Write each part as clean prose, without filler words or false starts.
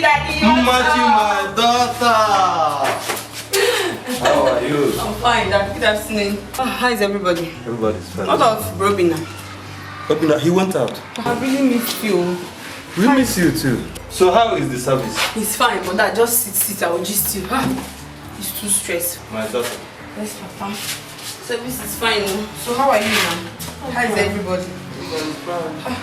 Daddy. Machi, my daughter. How are you? I'm fine, Dad. Good afternoon. How is everybody? Everybody's fine. What of Robina? Robina, he went out. I really missed you. We miss you too. So how is the service? It's fine, but Dad, just sit. I will just you. It's too stressful. My daughter. Yes, Papa. Service is fine. So how are you now? How is everybody? Everybody's fine.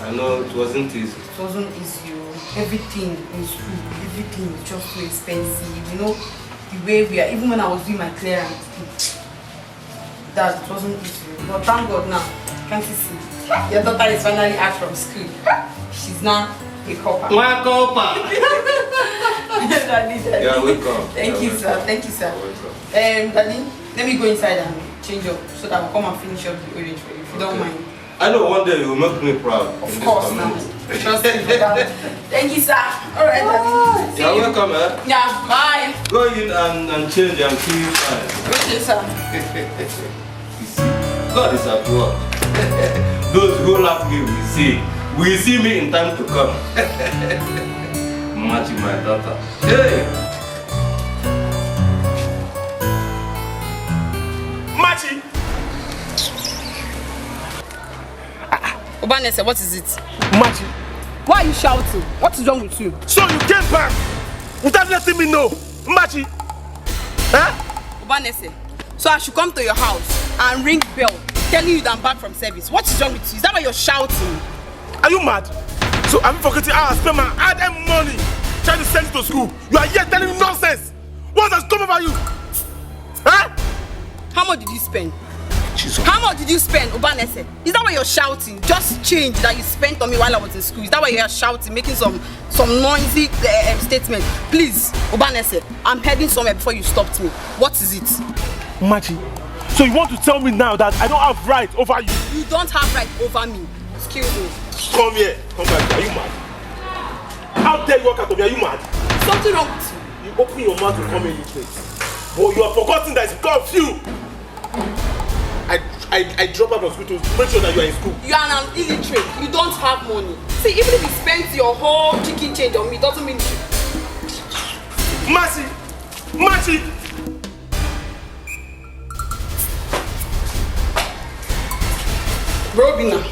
I know it wasn't easy. It wasn't easy. Everything in school, everything is just too expensive. You know, the way we are, even when I was doing my clearance, Dad, it wasn't easy. But thank God now, can't you see? Your daughter is finally out from school. She's now a copper. My copper! Daddy. Yeah, welcome. Thank you, sir. Thank you, sir. Daddy, let me go inside and change up so that I'll come and finish up the orange for you, if you don't mind. I know one day you will make me proud. Of course, now. Trust me for that. Thank you, sir. Alright, Daddy. You're welcome, eh? Yeah, bye. Go in and change and see you fine. Okay, sir. You see, God is at work. Those who love me will see me in time to come. Machi, my daughter. Hey! Machi! Obanese, what is it? Machi! Why are you shouting? What is wrong with you? So you came back without letting me know, Machi? Huh? Obanese, so I should come to your house and ring bell telling you that I'm back from service. What is wrong with you? Is that why you're shouting? Are you mad? So I'm forgetting how I spend my hard-earned money trying to send you to school. You are here telling me nonsense. What has come over you? Huh? How much did you spend? Jesus. How much did you spend, Obanese? Is that why you're shouting? Just change that you spent on me while I was in school. Is that why you're shouting, making some noisy statement? Please, Obanese, I'm heading somewhere before you stopped me. What is it? Machi, so you want to tell me now that I don't have right over you? You don't have right over me. Excuse me. Come here. Come back. Are you mad? How dare you walk out of here? Are you mad? Something wrong with you. You open your mouth to come in this place. But you have forgotten that it's because of you. I drop out of school to make sure that you are in school. You are an illiterate. You don't have money. See, even if you spend your whole chicken change on me, it doesn't mean you. Machi! Machi! Robina.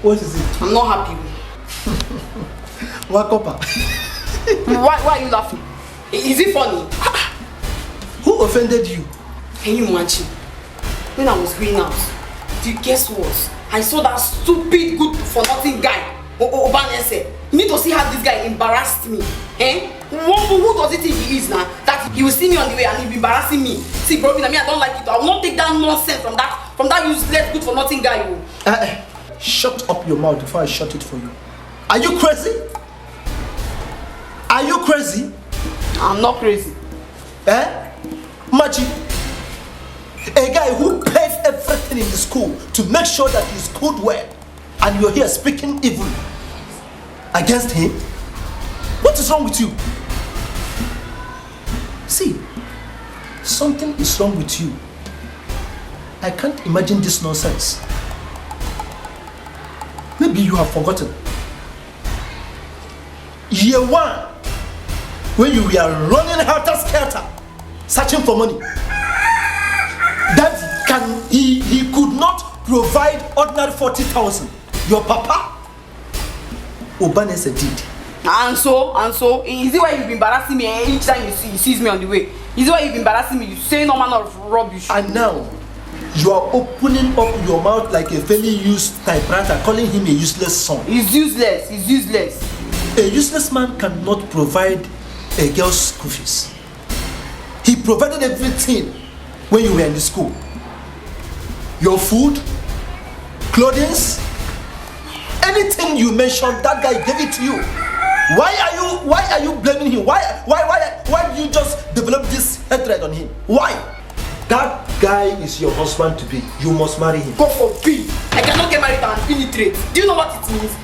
What is it? I'm not happy. What copper? Why are you laughing? Is it funny? Who offended you? Can you imagine? When I was going out, guess what? I saw that stupid good for nothing guy, Obanese. You need to see how this guy embarrassed me. Eh? Who does it think he is now? That he will see me on the way and he'll be embarrassing me. See, bro, I don't like it. I will not take that nonsense from that useless good for nothing guy. Shut up your mouth before I shut it for you. Are you crazy? Are you crazy? I'm not crazy. Machi, a guy who pays everything in the school to make sure that he's good well, and you're here speaking evil against him? What is wrong with you? See, something is wrong with you. I can't imagine this nonsense. Maybe you have forgotten. Year one, when you were running helter-skelter, searching for money, he could not provide ordinary 40,000. Your papa, Obanese, did. And so, is it why you've been embarrassing me each time he sees me on the way? Is it why you've been embarrassing me? You say no manner of rubbish. And now, you are opening up your mouth like a fairly used typewriter, calling him a useless son. He's useless. He's useless. A useless man cannot provide a girl's school fees. He provided everything when you were in the school. Your food, clothing, anything you mentioned, that guy gave it to you. Why are you blaming him? Why do you just develop this hatred on him? Why? That guy is your husband to be. You must marry him. God forbid. I cannot get married to an illiterate. Do you know what it means?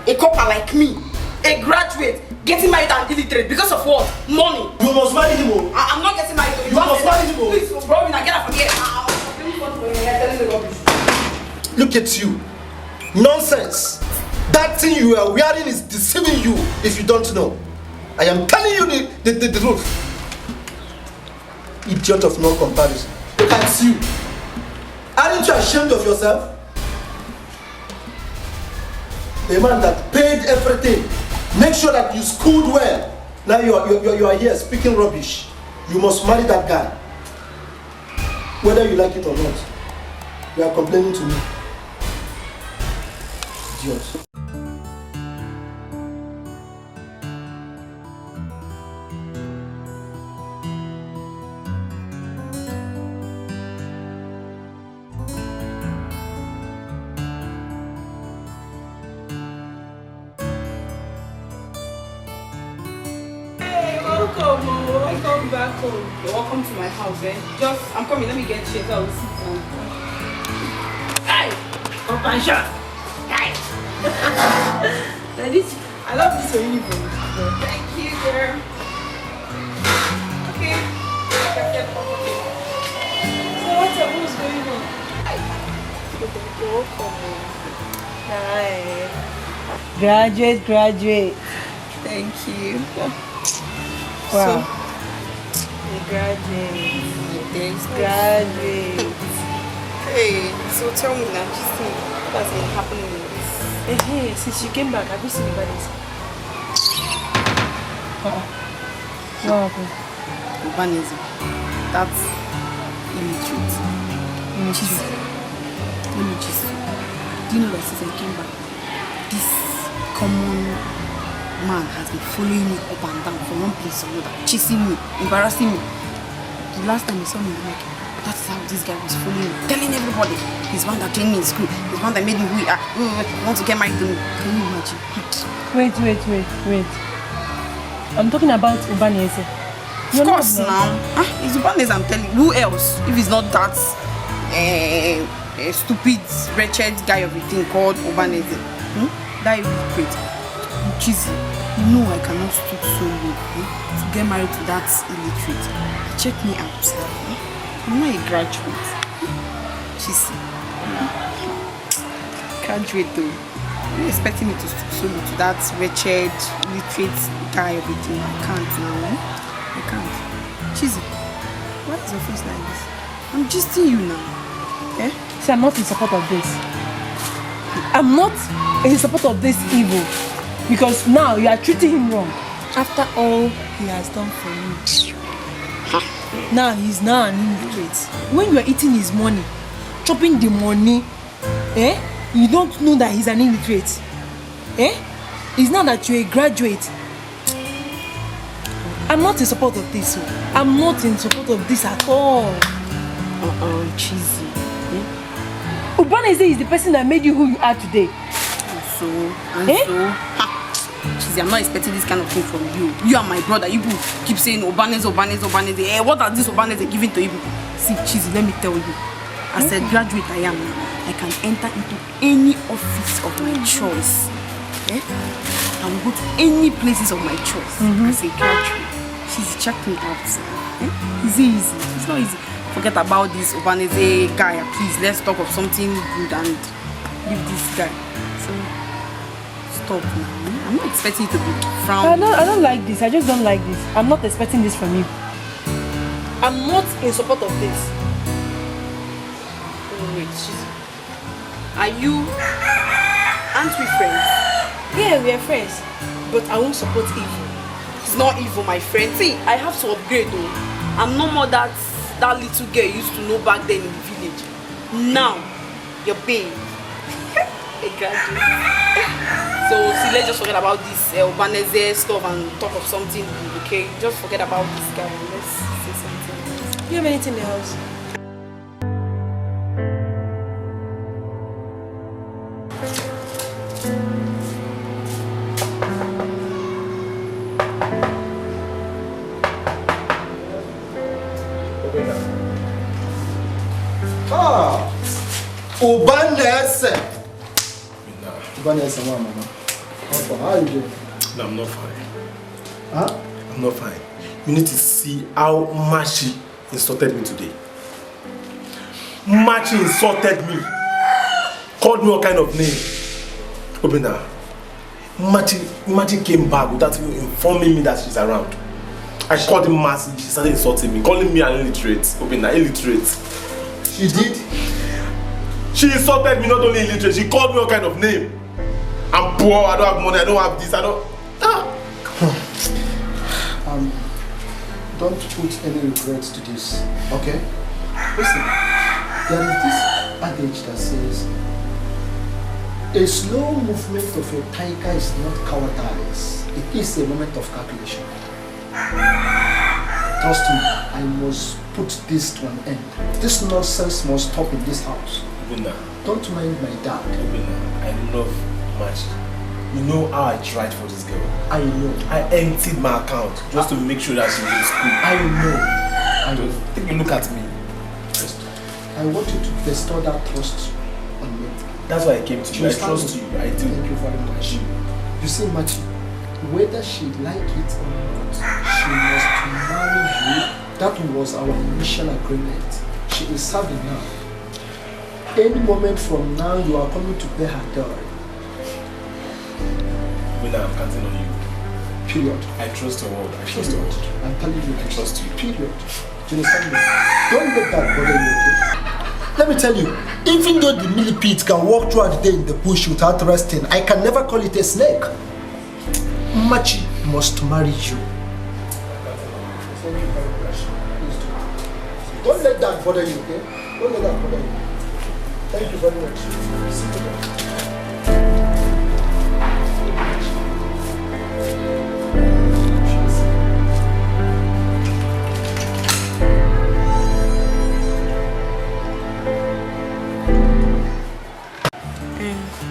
A copper like me, a graduate, getting married to an illiterate because of what? Money. You must marry him. I'm not getting married to you. You must marry him. Please, Robin, get out from here. Look at you. Nonsense. That That thing you are wearing is deceiving you if you don't know. I am telling you the truth. Idiot of no comparison. Look at you. Aren't you ashamed of yourself? A man that paid everything. Make sure that you schooled well. Now you are here speaking rubbish. You must marry that guy. Whether you like it or not. You are complaining to me. Idiot. Welcome back home. You're welcome to my house, eh? I'm coming, let me get chairs, I will sit down. Hey! Open shot! Hey! I love this uniform. Thank you, girl. Okay. So what's going on? You're welcome. Hi. Graduate. Thank you. Wow. Graduate. Hey, so tell me now, just think what's been happening with this? Hey, since you came back, have you seen the bodies? What happened? Urbanism. That's illiterate. Let me just. Do you know that since I came back, this common man has been following me up and down from one place to another, chasing me, embarrassing me. The last time he saw me in the market, that's how this guy was following me, telling everybody he's one that trained me in school, he's one that made me who we are, wants to get married to me. Can you imagine? Wait. I'm talking about Ubanese. Of course now. It's Ubanese, I'm telling you. Who else? If it's not that stupid, wretched guy of a thing called Ubanese. That is great. Cheesy. You know I cannot stoop so low to get married to that illiterate. Check me out. I'm not a graduate. Cheesy. Graduate though. You're expecting me to stoop so low to that wretched, illiterate guy of a thing. I can't now. I can't. Cheesy. Why is your face like this? I'm gisting you now. Eh? See, I'm not in support of this. I'm not in support of this evil. Because now you are treating him wrong. After all he has done for you. Now he's now an illiterate. When you are eating his money, chopping the money, you don't know that he's an illiterate. It's not that you're a graduate. I'm not in support of this. I'm not in support of this at all. Cheesy. Ubanese is the person that made you who you are today. Cheesy, I'm not expecting this kind of thing from you. You are my brother. You keep saying Obanese. What are these Obanese giving to you? See, Cheesy, let me tell you. As a graduate I am now, I can enter into any office of my choice. I will go to any places of my choice as a graduate. Cheesy, check me out. It's easy. It's not easy. Forget about this Obanese guy. Please, let's talk of something good and leave this guy. So, stop now. I'm not expecting you to be frowned. I don't like this. I just don't like this. I'm not expecting this from you. I'm not in support of this. Wait, aren't we friends? Yeah, we are friends. But I won't support evil. It's not evil, my friend. See, I have to upgrade though. I'm no more that little girl you used to know back then in the village. Now, you're babe. A graduate. So see, let's just forget about this Obanese stuff and talk of something good, okay? Just forget about this guy and let's say something else. Do you have anything in the house? Ubanese. Ubanese, mama. How are you doing? No, I'm not fine. Huh? I'm not fine. You need to see how Machi insulted me today. Machi insulted me. Called me all kind of name. Obina, Imagine came back without even informing me that she's around. I called him massive. She started insulting me, calling me an illiterate. Obina, illiterate. She did? She insulted me, not only illiterate, she called me all kind of name. I'm poor, I don't have money, I don't have this, I don't... Don't put any regrets to this, okay? Listen, there is this adage that says, a slow movement of a tiger is not cowardice, it is a moment of calculation. Trust me, I must put this to an end. This nonsense must stop in this house. Obina. Don't mind my dad. Obina, I love Machi. You know how I tried for this girl. I know. I emptied my account just to make sure that she was in school. I know. I know. Take a look at me. I want you to bestow that trust on me. That's why I came to you. I trust you. I do. Thank you very much. You see, Machi, whether she like it or not, she must marry you. That was our initial agreement. She is serving now. Any moment from now, you are coming to pay her dowry. When I'm counting on you. Period. I trust your word. I trust your word. I'm telling you, I trust you. Period. Do you understand me? Don't let that bother you, okay? Let me tell you, even though the millipede can walk throughout the day in the bush without resting, I can never call it a snake. Machi must marry you. Don't let that bother you, okay? Don't let that bother you. Thank you very much.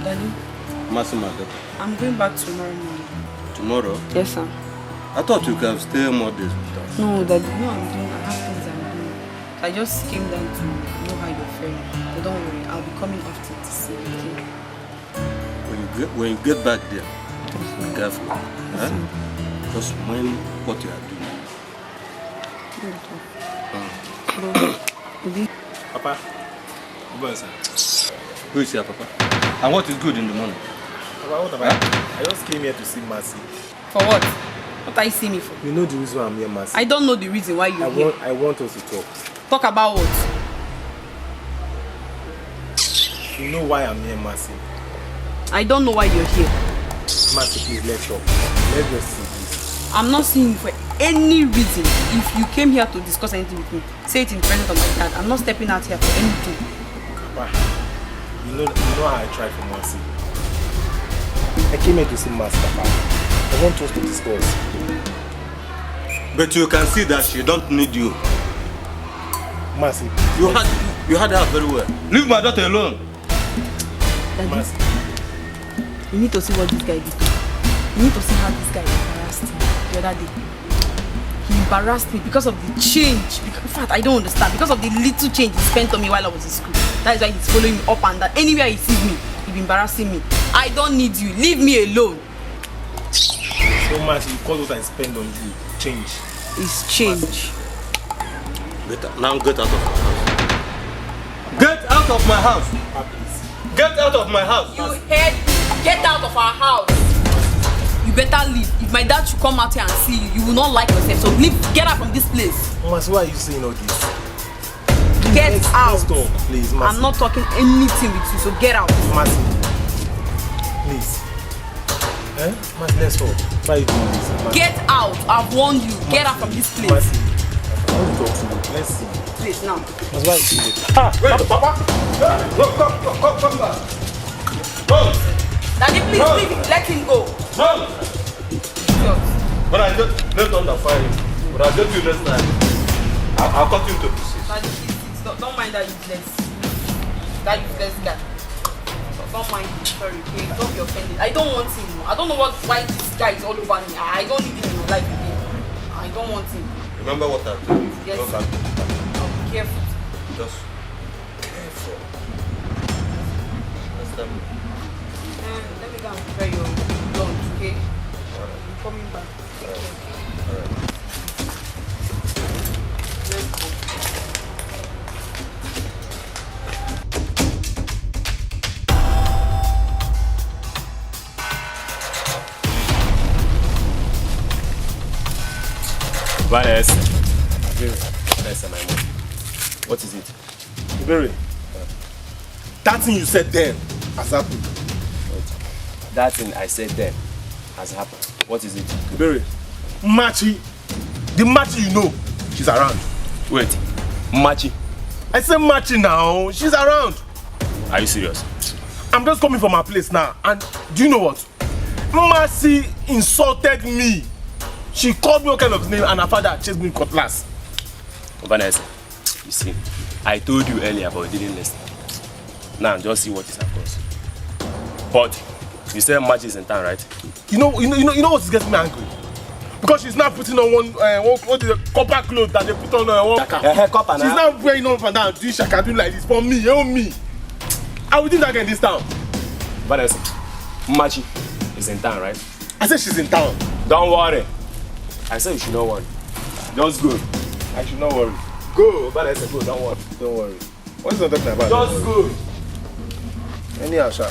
Daddy, Masimado. I'm going back tomorrow morning. Tomorrow? Yes, sir. I thought you could have stayed more days with us. No, Daddy, no, I have things I'm doing. I just came down to know how you're faring. But don't worry, I'll be coming often to see you. Okay? When you get back there, be careful. Huh? Just mind what you are doing. Papa, Who is here, Papa? And what is good in the morning? Papa, what about I just came here to see Mercy. For what? What are you seeing me for? You know the reason why I'm here, Mercy. I don't know the reason why you're here. I want us to talk. Talk about what? You know why I'm here, Mercy. I don't know why you're here. Mercy, please, let's talk. Let's just see this. I'm not seeing you for any reason. If you came here to discuss anything with me, say it in presence of my dad. I'm not stepping out here for anything. Papa, you know how I tried for Mercy. I came here to see Mercy, Papa. I want us to discuss. But you can see that she don't need you. Mercy. You had her very well. Leave my daughter alone. Daddy, Mercy. you need to see what this guy did. You need to see how this guy embarrassed me the other day. He embarrassed me because of the change. In fact, I don't understand. Because of the little change he spent on me while I was in school. That is why he's following me up and down. Anywhere he sees me, he'll be embarrassing me. I don't need you. Leave me alone. So much you call what I spend on you. Change. It's change. Now get out of my house. Get out of my house. Get out of my house. You heard? Get out of our house. You better leave. If my dad should come out here and see you, you will not like yourself. So leave. Get out from this place. Mercy, why are you saying all this? Get out. Let's talk, please, Mercy. I'm not talking anything with you, so get out. Mercy. Please. Mercy, let's talk. Why are you doing this? Mercy. Get out. I've warned you. Get out from this place. Mercy. I want to talk to you. Let's see. Please, now. Mercy, why are you doing this? Wait, Papa. Come back. Run. Daddy, please Run. leave him. Let him go. Run. Idiot. When I just let's underfire him. But I'll get you next time. I'll cut you to pieces. Daddy, please, don't mind that useless guy. Don't mind him. Sorry, okay? Don't be offended. I don't want him. I don't know why this guy is all over me. I don't need him in my life again. I don't want him. Remember what I told you. Yes. Don't have to. I'll be careful. Just careful. Understand me? Let me go and prepare your lunch, okay? I'm coming back. Alright. Let's go. Vanessa. Vanessa, my mom. What is it? Iberi, that thing you said then has happened. That thing I said then has happened. What is it? Iberi, Machi, the Machi you know, she's around. Wait, Machi? I said Machi now, she's around. Are you serious? I'm just coming from her place now, and do you know what? Mercy insulted me. She called me all kind of name, and her father chased me with cutlass. Vanessa, you see, I told you earlier, but you didn't listen. Now just see what is across. But you said Machi is in town, right? You know what is getting me angry? Because she's not putting on what is the copper clothes that they put on one. She's not wearing on for now, doing shaka doing like this for me, me. I will do that again this town. Vanessa, Machi is in town, right? I said she's in town. Don't worry. I said you should not worry. Just go. I should not worry. Go, Vanessa, go, don't worry. Don't worry. What is that talking about? Just go. Anyhow, sha.